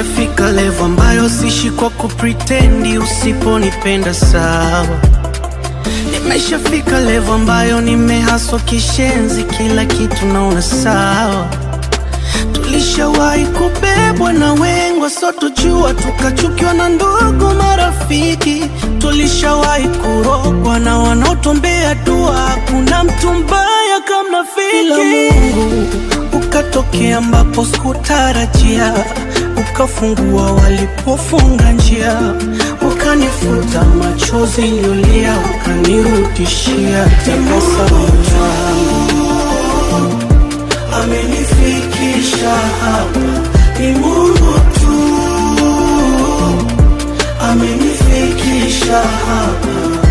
Nimeshafika level ambayo sishi kwa kupretendi. Usiponipenda sawa. Nimeshafika level ambayo nimehaswa kishenzi, kila kitu naona sawa. Tulishawahi kubebwa na wengi, so tujua tukachukiwa na ndugu marafiki. Tulishawahi kurogwa na wanaotuombea dua, hakuna mtu mbaya kama rafiki. Ila Mungu ukatokea ambapo sikutarajia, ukafungua walipofunga njia, ukanifuta machozi niliyolia, ukanirudishia tabasamu langu. Amenifikisha hapa ni Mungu tu, amenifikisha hapa.